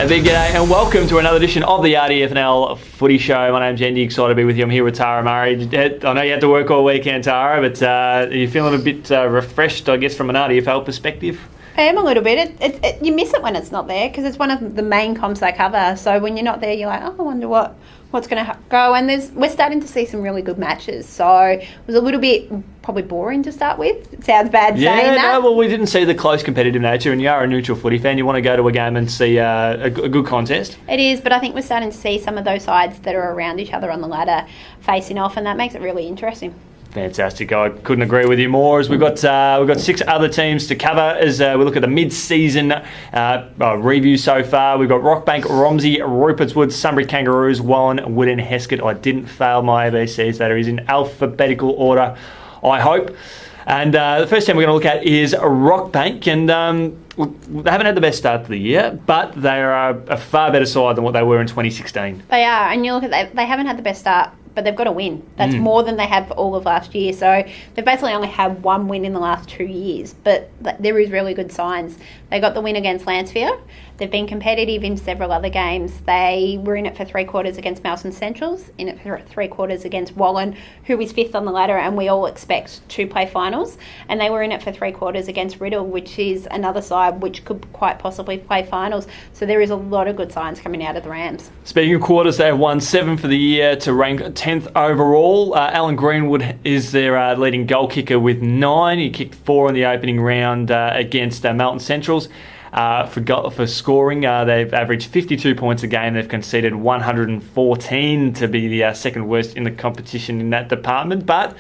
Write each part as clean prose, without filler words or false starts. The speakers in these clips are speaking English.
big g'day and welcome to another edition of the RDFNL Footy Show. My name's Yeendy, excited to be with you. I'm here with Tara Murray. I know you had to work all weekend, Tara, but are you feeling a bit refreshed, I guess, from an RDFL perspective? I am a little bit. You miss it when it's not there because it's one of the main comps they cover. So when you're not there, you're like, oh, I wonder what's going to go. And we're starting to see some really good matches. So it was a little bit probably boring to start with. It sounds bad saying that. Yeah, no, well, we didn't see the close competitive nature, and you are a neutral footy fan. You want to go to a game and see a good contest. It is, but I think we're starting to see some of those sides that are around each other on the ladder facing off, and that makes it really interesting. Fantastic. I couldn't agree with you more. As we've got 6 other teams to cover as we look at the mid-season review so far. We've got Rockbank, Romsey, Rupertswood, Sunbury, Kangaroos, Wallen, Wood and Hesket. I didn't fail my ABCs. That is in alphabetical order, I hope. And the first team we're going to look at is Rockbank. And they haven't had the best start to the year, but they are a far better side than what they were in 2016. They are. And you look at they haven't had the best start, but they've got a win. That's more than they had for all of last year. So they've basically only had one win in the last 2 years, but there is really good signs. They got the win against Lancefield. They've been competitive in several other games. They were in it for 3 quarters against Melson Centrals, in it for 3 quarters against Wallen, who is 5th on the ladder, and we all expect to play finals. And they were in it for 3 quarters against Riddle, which is another side which could quite possibly play finals. So there is a lot of good signs coming out of the Rams. Speaking of quarters, they have won 7 for the year to rank 10th overall. Alan Greenwood is their leading goal kicker with 9. He kicked 4 in the opening round against Melton Centrals. For scoring, they've averaged 52 points a game. They've conceded 114 to be the second worst in the competition in that department. But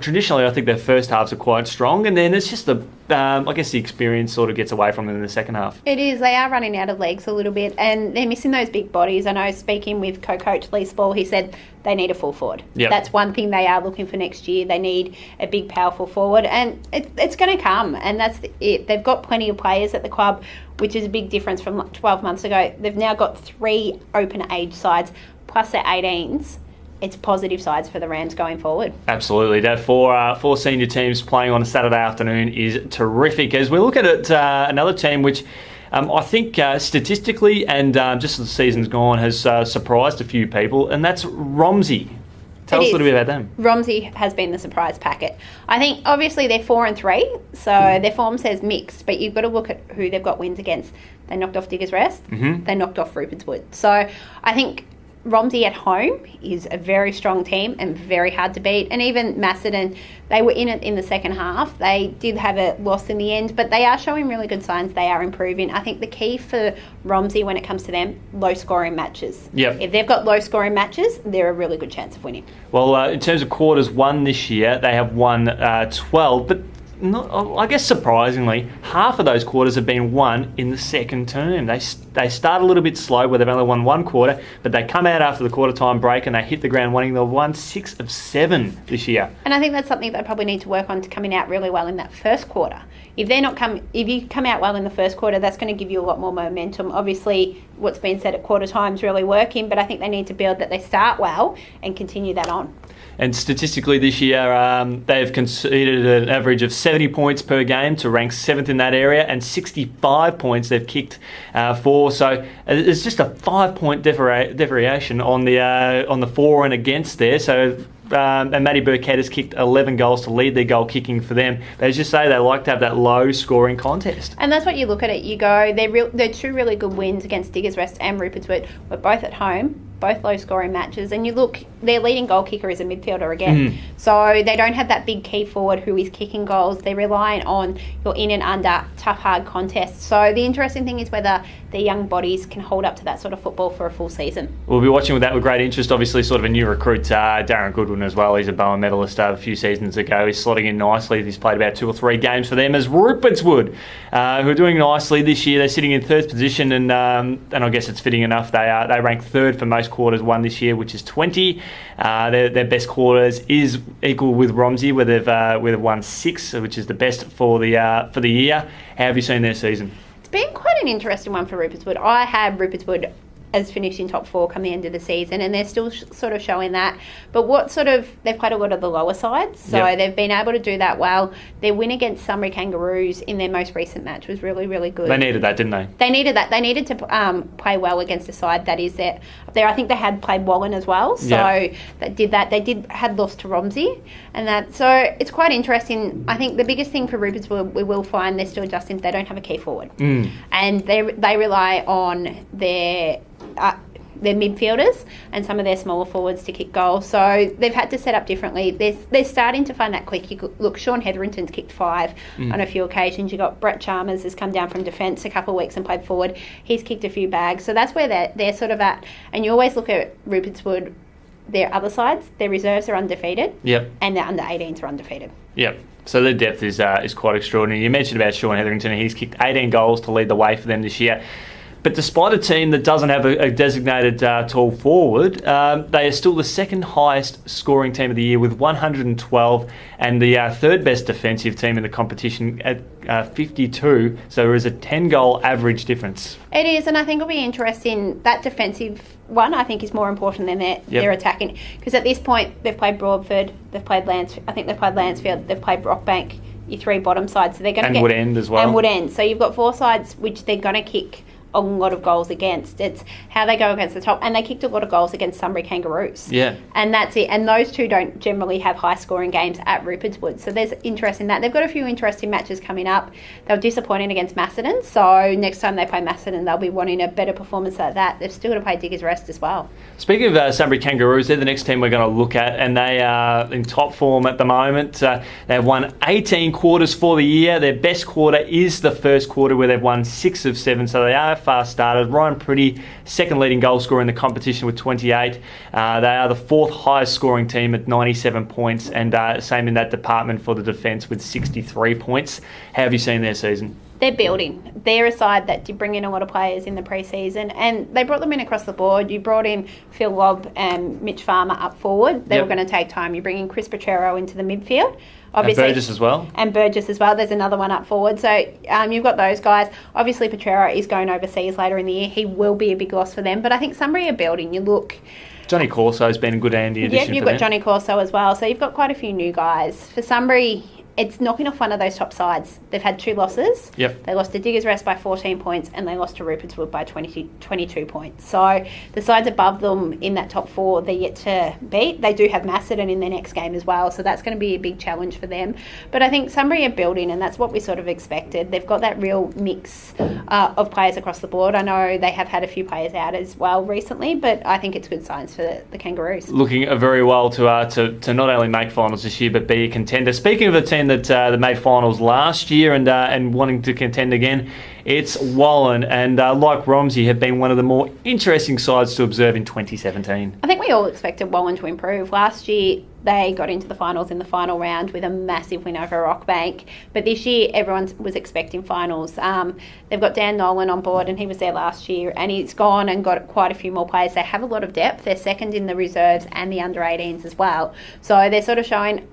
traditionally, I think their first halves are quite strong, and then it's just I guess the experience sort of gets away from them in the second half. It is. They are running out of legs a little bit, and they're missing those big bodies. I know, speaking with co-coach Lee Spall, he said they need a full forward. Yep. That's one thing they are looking for next year. They need a big, powerful forward, and it's going to come, and that's it. They've got plenty of players at the club, which is a big difference from 12 months ago. They've now got 3 open age sides, plus their 18s. It's positive sides for the Rams going forward. Absolutely. To have 4 senior teams playing on a Saturday afternoon is terrific. As we look at it, another team which I think statistically and just as the season's gone has surprised a few people, and that's Romsey. Tell us a little bit about them. Romsey has been the surprise packet. I think obviously they're 4-3, so their form says mixed, but you've got to look at who they've got wins against. They knocked off Diggers Rest. They knocked off Rupertswood. So I think Romsey at home is a very strong team and very hard to beat. And even Macedon, they were in it in the second half. They did have a loss in the end, but they are showing really good signs. They are improving. I think the key for Romsey when it comes to them, low-scoring matches. Yep. If they've got low-scoring matches, they're a really good chance of winning. Well, in terms of quarters won this year, they have won 12, but I guess surprisingly, half of those quarters have been won in the second term. They start a little bit slow where they've only won 1 quarter, but they come out after the quarter time break and they hit the ground running. They've won 6 of 7 this year. And I think that's something they probably need to work on to coming out really well in that first quarter. If you come out well in the first quarter, that's going to give you a lot more momentum. Obviously, what's been said at quarter time is really working, but I think they need to build that they start well and continue that on. And statistically this year, they've conceded an average of 70 points per game to rank 7th in that area, and 65 points they've kicked for. So it's just a 5-point variation on the for and against there. So and Matty Burkett has kicked 11 goals to lead their goal kicking for them. They just say they like to have that low scoring contest. And that's what you look at it. You go, they're 2 really good wins against Diggers Rest and Rupertswood. We're both at home, both low scoring matches. And you look, their leading goal kicker is a midfielder again. So they don't have that big key forward who is kicking goals. They're relying on your in and under, tough, hard contests. So the interesting thing is whether their young bodies can hold up to that sort of football for a full season. We'll be watching with that with great interest. Obviously, sort of a new recruit, Darren Goodwin as well. He's a Bowen medalist a few seasons ago. He's slotting in nicely. He's played about 2 or 3 games for them as Rupertswood, who are doing nicely this year. They're sitting in 3rd position, and I guess it's fitting enough. They rank 3rd for most quarters won this year, which is 20. Their best quarters is equal with Romsey, where they've won 6, which is the best for the year. How have you seen their season? It's been quite an interesting one for Rupertswood. I have Rupertswood as finishing top 4 come the end of the season, and they're still sort of showing that. But they've played a lot of the lower sides, so they've been able to do that well. Their win against Sunbury Kangaroos in their most recent match was really, really good. They needed that, didn't they? They needed that. They needed to play well against a side that is there. I think they had played Wallen as well, so they did that. They had lost to Romsey, and that. So it's quite interesting. I think the biggest thing for Rupertswood, we will find they're still adjusting. They don't have a key forward, and they rely on their midfielders and some of their smaller forwards to kick goals. So they've had to set up differently. They're starting to find that quick. Look, Sean Hetherington's kicked 5 on a few occasions. You've got Brett Chalmers has come down from defence a couple of weeks and played forward. He's kicked a few bags. So that's where they're sort of at. And you always look at Rupertswood, their other sides, their reserves are undefeated. Yep. And their under-18s are undefeated. Yep. So their depth is quite extraordinary. You mentioned about Sean Hetherington. He's kicked 18 goals to lead the way for them this year. But despite a team that doesn't have a designated tall forward, they are still the second highest scoring team of the year with 112 and the third best defensive team in the competition at 52. So there is a 10-goal average difference. It is, and I think it'll be interesting. That defensive one, I think, is more important than their attacking. Because at this point, they've played Broadford, they've played Lansfield, they've played Rockbank, your 3 bottom sides. So they're going to get Woodend as well. And Woodend. So you've got 4 sides which they're going to kick a lot of goals against. It's how they go against the top, and they kicked a lot of goals against Sunbury Kangaroos. Yeah. And that's it. And those two don't generally have high scoring games at Rupertswood. So there's interest in that. They've got a few interesting matches coming up. They were disappointing against Macedon, so next time they play Macedon, they'll be wanting a better performance like that. They've still got to play Diggers Rest as well. Speaking of Sunbury Kangaroos, they're the next team we're going to look at, and they are in top form at the moment. They've won 18 quarters for the year. Their best quarter is the first quarter, where they've won 6 of 7, so they are fast started. Ryan Pretty, second leading goal scorer in the competition with 28. They are the 4th highest scoring team at 97 points, and same in that department for the defence with 63 points. How have you seen their season? They're building. They're a side that did bring in a lot of players in the pre-season, and they brought them in across the board. You brought in Phil Lobb and Mitch Farmer up forward. They were going to take time. You bring in Chris Potrero into the midfield. Obviously, and Burgess as well. There's another one up forward. So you've got those guys. Obviously, Potrero is going overseas later in the year. He will be a big loss for them. But I think Sunbury are building. You look... Johnny Corso's been a good handy addition. You've got Johnny Corso as well. So you've got quite a few new guys. For Sunbury, it's knocking off one of those top sides. They've had 2 losses. Yep. They lost to Diggers Rest by 14 points, and they lost to Rupertswood by 22 points. So the sides above them in that top 4, they're yet to beat. They do have Macedon in their next game as well, so that's going to be a big challenge for them. But I think Sunbury are building, and that's what we sort of expected. They've got that real mix of players across the board. I know they have had a few players out as well recently, but I think it's good signs for the Kangaroos. Looking very well to not only make finals this year, but be a contender. Speaking of a team that made finals last year and wanting to contend again, it's Wallen, and like Romsey, have been one of the more interesting sides to observe in 2017. I think we all expected Wallen to improve. Last year, they got into the finals in the final round with a massive win over Rockbank. But this year, everyone was expecting finals. They've got Dan Nolan on board, and he was there last year, and he's gone and got quite a few more players. They have a lot of depth. They're second in the reserves and the under-18s as well. So they're sort of showing...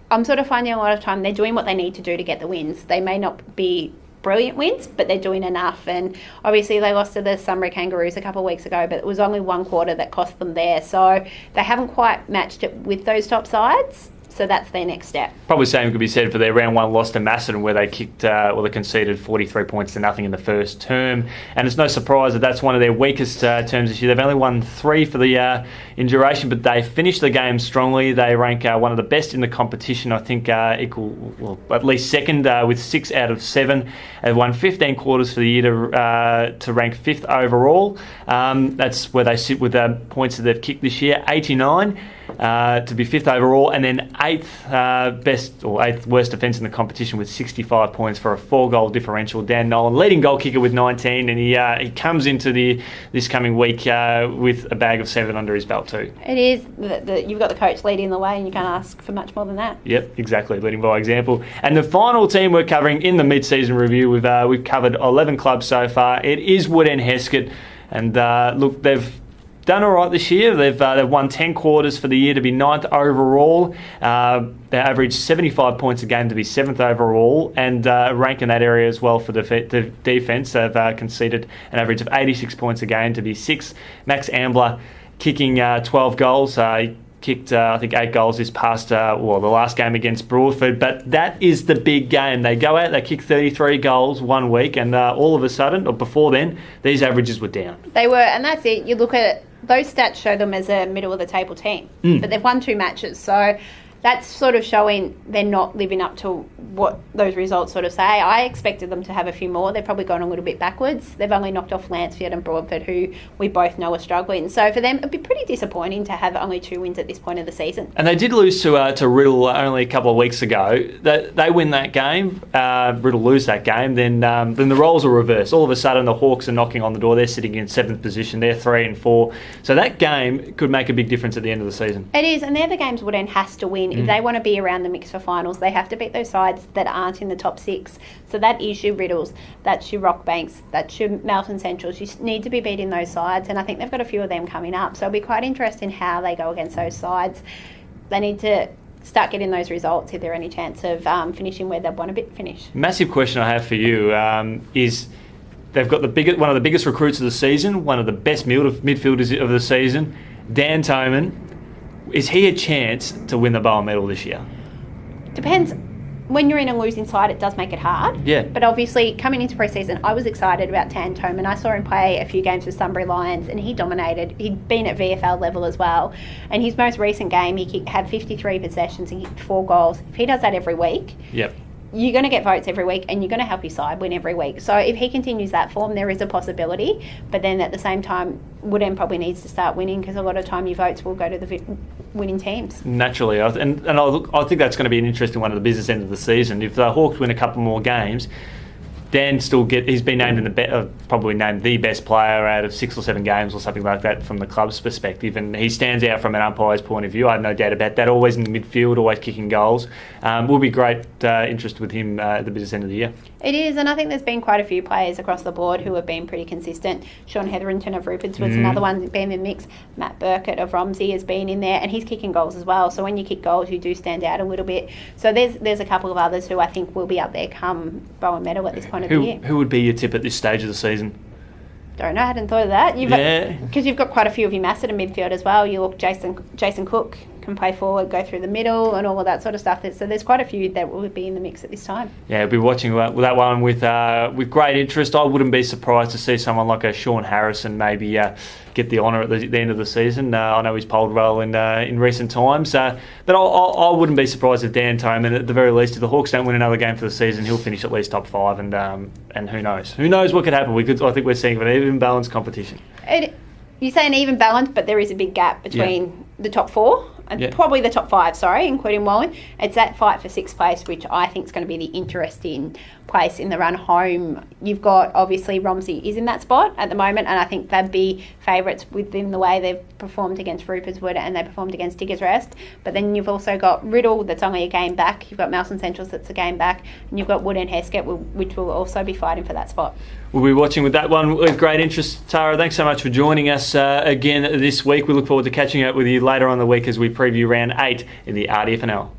I'm sort of finding a lot of time they're doing what they need to do to get the wins. They may not be brilliant wins, but they're doing enough. And obviously they lost to the Sunbury Kangaroos a couple of weeks ago, but it was only 1 quarter that cost them there. So they haven't quite matched it with those top sides. So that's their next step. Probably the same could be said for their round 1 loss to Macedon, where they they conceded 43 points to nothing in the first term. And it's no surprise that that's one of their weakest terms this year. They've only won 3 for the in duration, but they finished the game strongly. They rank one of the best in the competition. I think at least second with 6 out of 7. They've won 15 quarters for the year to rank 5th overall. That's where they sit with the points that they've kicked this year, 89. To be 5th overall, and then 8th best or 8th worst defence in the competition with 65 points for a 4-goal differential. Dan Nolan, leading goal kicker with 19, and he comes into this coming week with a bag of 7 under his belt too. It is. You've got the coach leading the way, and you can't ask for much more than that. Yep, exactly, leading by example. And the final team we're covering in the mid-season review, we've covered 11 clubs so far. It is Woodend Hesket, and look, they've done all right this year. They've won 10 quarters for the year to be 9th overall. They averaged 75 points a game to be 7th overall, and rank in that area as well for the defence. They've conceded an average of 86 points a game to be 6th. Max Ambler kicking 12 goals. He kicked, I think, 8 goals this past, the last game against Broadford. But that is the big game. They go out, they kick 33 goals one week, and all of a sudden, or before then, these averages were down. They were, and that's it. You look at it, those stats show them as a middle-of-the-table team. But they've won 2 matches, so that's sort of showing they're not living up to what those results sort of say. I expected them to have a few more. They've probably gone a little bit backwards. They've only knocked off Lansfield and Broadford, who we both know are struggling. So for them, it'd be pretty disappointing to have only 2 wins at this point of the season. And they did lose to Riddle only a couple of weeks ago. They win that game, Riddle lose that game, then the roles are reversed. All of a sudden, the Hawks are knocking on the door. They're sitting in 7th position. They're 3 and 4. So that game could make a big difference at the end of the season. It is, and they're the games Woodend has to win. If they want to be around the mix for finals, they have to beat those sides that aren't in the top 6. So that is your Riddles, that's your Rockbanks, that's your Melton Centrals. You need to be beating those sides, and I think they've got a few of them coming up. So it'll be quite interesting how they go against those sides. They need to start getting those results if there are any chance of finishing where they want to finish. Massive question I have for you is they've got one of the biggest recruits of the season, one of the best midfielders of the season, Dan Toman. Is he a chance to win the Bowen medal this year? Depends. When you're in a losing side, it does make it hard. Yeah. But obviously, coming into pre-season, I was excited about Dan Toman. I saw him play a few games with Sunbury Lions, and he dominated. He'd been at VFL level as well. And his most recent game, he had 53 possessions and kicked 4 goals. If he does that every week, yep, you're going to get votes every week, and you're going to help your side win every week. So if he continues that form, there is a possibility. But then at the same time, Woodend probably needs to start winning, because a lot of time your votes will go to the winning teams. Naturally, I think that's going to be an interesting one at the business end of the season. If the Hawks win a couple more games, Dan he's been named probably named the best player out of 6 or 7 games or something like that from the club's perspective, and he stands out from an umpire's point of view. I have no doubt about that. Always in the midfield, always kicking goals. Will be great interest with him at the business end of the year. It is, and I think there's been quite a few players across the board who have been pretty consistent. Sean Hetherington of Rupertswood was another one that's been in the mix. Matt Burkett of Romsey has been in there, and he's kicking goals as well. So when you kick goals, you do stand out a little bit. So there's a couple of others who I think will be up there come Bowen medal at this point of the year. Who would be your tip at this stage of the season? Don't know, I hadn't thought of that. Because you've got quite a few of your Masset in midfield as well. You look, Jason Cook can play forward, go through the middle, and all of that sort of stuff. So there's quite a few that will be in the mix at this time. Yeah, we'll be watching that one with great interest. I wouldn't be surprised to see someone like a Sean Harrison maybe get the honour at the end of the season. I know he's polled well in recent times, but I wouldn't be surprised if Dan Toman, at the very least, if the Hawks don't win another game for the season, he'll finish at least top 5, and who knows what could happen. I think we're seeing an even balanced competition. You say an even balance, but there is a big gap between the top 4 and probably the top 5, including Wallen. It's that fight for 6th place, which I think is going to be the interesting place in the run home. You've got, obviously, Romsey is in that spot at the moment, and I think they'd be favourites within the way they've performed against Rupertswood and they performed against Diggers Rest. But then you've also got Riddle, that's only a game back. You've got Melton Centrals, that's a game back. And you've got Wood and Hesket, which will also be fighting for that spot. We'll be watching with that one with great interest. Tara, thanks so much for joining us again this week. We look forward to catching up with you later on in the week as we preview round 8 in the RDFNL.